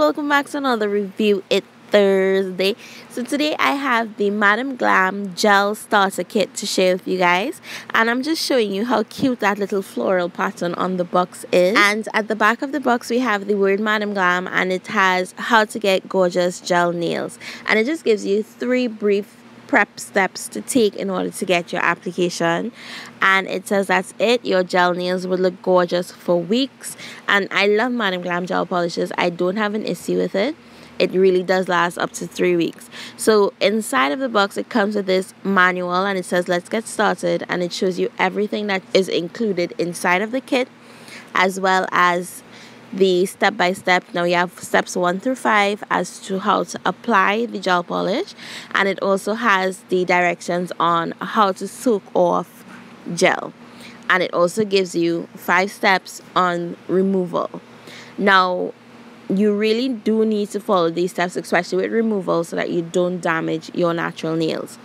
welcome back to another review. It's Thursday. So today I have the MadamGlam gel starter kit to share with you guys, and I'm just showing you how cute that little floral pattern on the box is. And at the back of the box we have the word MadamGlam, and it has how to get gorgeous gel nails, and it just gives you 3 brief prep steps to take in order to get your application. And it says that's it, your gel nails will look gorgeous for weeks. And I love MadamGlam gel polishes. I don't have an issue with it. It really does last up to 3 weeks. So inside of the box it comes with this manual, and it says let's get started, and it shows you everything that is included inside of the kit, as well as the step-by-step. Now you have steps 1 through 5 as to how to apply the gel polish, and it also has the directions on how to soak off gel, and it also gives you 5 steps on removal. Now you really do need to follow these steps, especially with removal, so that you don't damage your natural nails.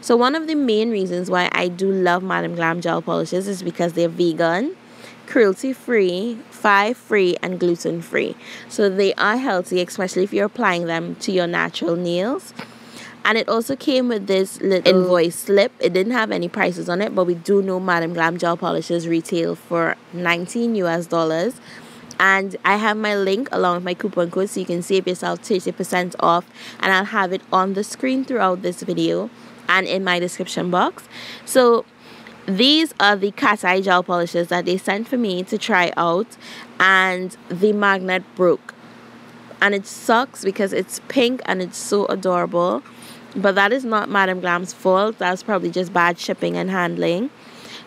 So one of the main reasons why I do love MadamGlam gel polishes is because they're vegan, cruelty-free, fire-free, and gluten-free. So they are healthy, especially if you're applying them to your natural nails. And it also came with this little invoice slip. It didn't have any prices on it, but we do know MadamGlam gel polishes retail for $19 US. And I have my link along with my coupon code, so you can save yourself 30% off, and I'll have it on the screen throughout this video and in my description box. So these are the Cateye gel polishes that they sent for me to try out, and the magnet broke, and it sucks because it's pink and it's so adorable, but that is not MadamGlam's fault. That's probably just bad shipping and handling.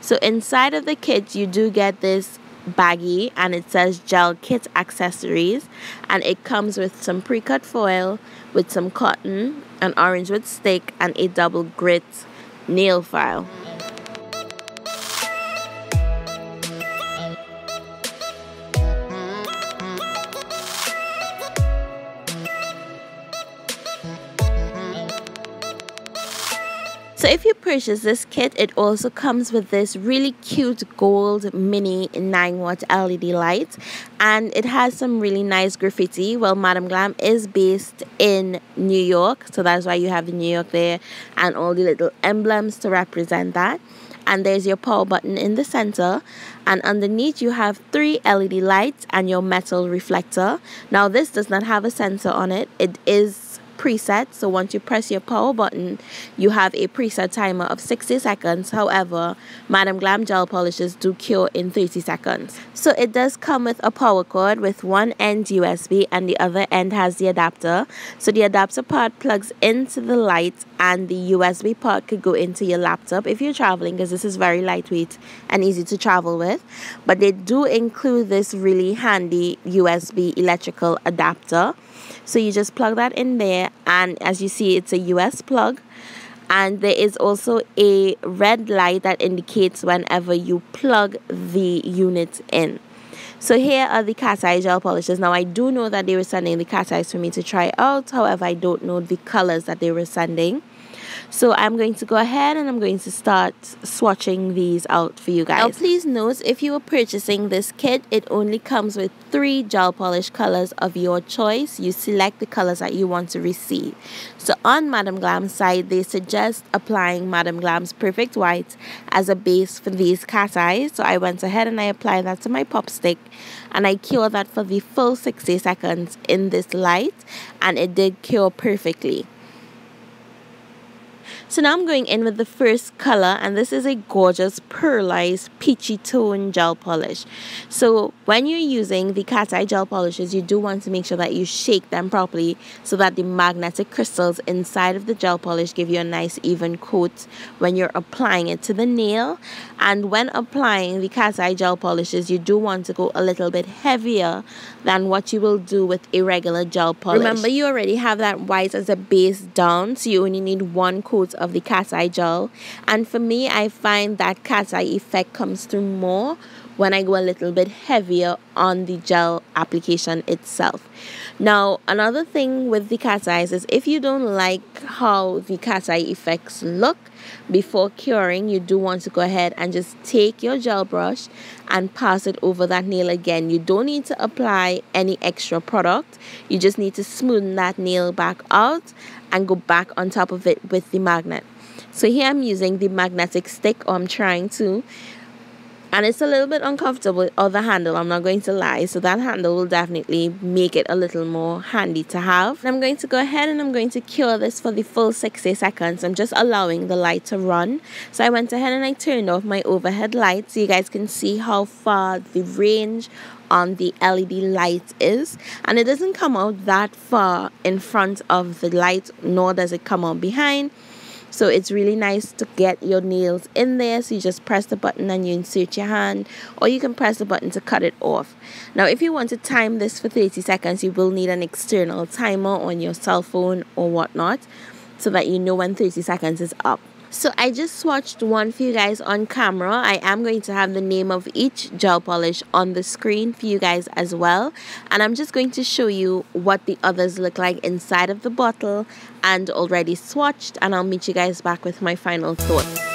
So inside of the kit you do get this baggie, and it says gel kit accessories, and it comes with some pre-cut foil, with some cotton, an orange wood stick, and a double grit nail file. So if you purchase this kit, it also comes with this really cute gold mini 9-watt LED light, and it has some really nice graffiti. Well, MadamGlam is based in New York, so that's why you have the New York there and all the little emblems to represent that. And there's your power button in the center, and underneath you have 3 LED lights and your metal reflector. Now this does not have a sensor on it. It is preset, so once you press your power button you have a preset timer of 60 seconds. However, MadamGlam gel polishes do cure in 30 seconds. So it does come with a power cord with one end USB and the other end has the adapter. So the adapter part plugs into the light, and the USB part could go into your laptop if you're traveling, because this is very lightweight and easy to travel with. But they do include this really handy USB electrical adapter. So you just plug that in there, and as you see it's a US plug, and there is also a red light that indicates whenever you plug the unit in. So here are the Cateye gel polishes. Now I do know that they were sending the Cateyes for me to try out, however I don't know the colors that they were sending. So I'm going to go ahead and I'm going to start swatching these out for you guys. Now please note, if you are purchasing this kit, it only comes with 3 gel polish colors of your choice. You select the colors that you want to receive. So on MadamGlam's side, they suggest applying MadamGlam's Perfect White as a base for these Cateyes. So I went ahead and I applied that to my pop stick, and I cured that for the full 60 seconds in this light, and it did cure perfectly. So now I'm going in with the first color, and this is a gorgeous pearlized peachy tone gel polish. So when you're using the Cateye gel polishes, you do want to make sure that you shake them properly so that the magnetic crystals inside of the gel polish give you a nice even coat when you're applying it to the nail. And when applying the Cateye gel polishes, you do want to go a little bit heavier than what you will do with a regular gel polish. Remember, you already have that white as a base down, so you only need 1 coat of the Cateye gel. And for me, I find that Cateye effect comes through more when I go a little bit heavier on the gel application itself. Now, another thing with the Cateyes is if you don't like how the Cateye effects look before curing, you do want to go ahead and just take your gel brush and pass it over that nail again. You don't need to apply any extra product. You just need to smoothen that nail back out and go back on top of it with the magnet. So here I'm using the magnetic stick, or I'm trying to, and it's a little bit uncomfortable with the handle, I'm not going to lie. So that handle will definitely make it a little more handy to have. And I'm going to go ahead and I'm going to cure this for the full 60 seconds. I'm just allowing the light to run. So I went ahead and I turned off my overhead light so you guys can see how far the range on the LED light is, and it doesn't come out that far in front of the light, nor does it come out behind. So it's really nice to get your nails in there. So you just press the button and you insert your hand, or you can press the button to cut it off. Now if you want to time this for 30 seconds, you will need an external timer on your cell phone or whatnot, so that you know when 30 seconds is up. So I just swatched one for you guys on camera. I am going to have the name of each gel polish on the screen for you guys as well. And I'm just going to show you what the others look like inside of the bottle and already swatched. And I'll meet you guys back with my final thoughts.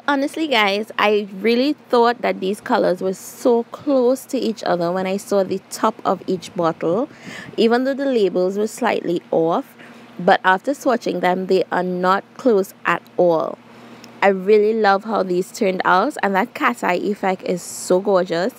Honestly guys, I really thought that these colors were so close to each other when I saw the top of each bottle, even though the labels were slightly off. But after swatching them, they are not close at all. I really love how these turned out, and that Cateye effect is so gorgeous.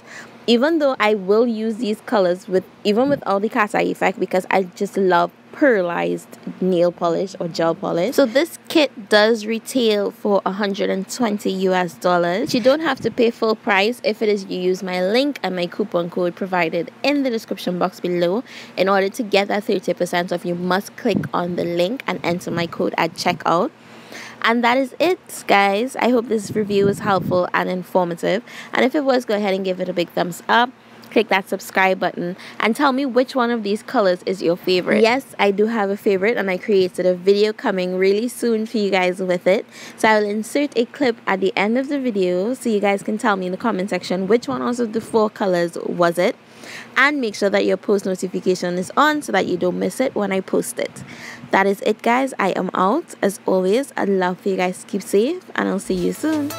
Even though I will use these colors even without the Cateye effect, because I just love pearlized nail polish or gel polish. So this kit does retail for $120 US. You don't have to pay full price if it is you use my link and my coupon code provided in the description box below. In order to get that 30% off, you must click on the link and enter my code at checkout. And that is it, guys. I hope this review was helpful and informative. And if it was, go ahead and give it a big thumbs up. Click that subscribe button and tell me which one of these colors is your favorite. Yes, I do have a favorite, and I created a video coming really soon for you guys with it. So I will insert a clip at the end of the video so you guys can tell me in the comment section which one out of the 4 colors was it. And make sure that your post notification is on so that you don't miss it when I post it. That is it, guys. I am out. As always, I'd love for you guys to keep safe, and I'll see you soon.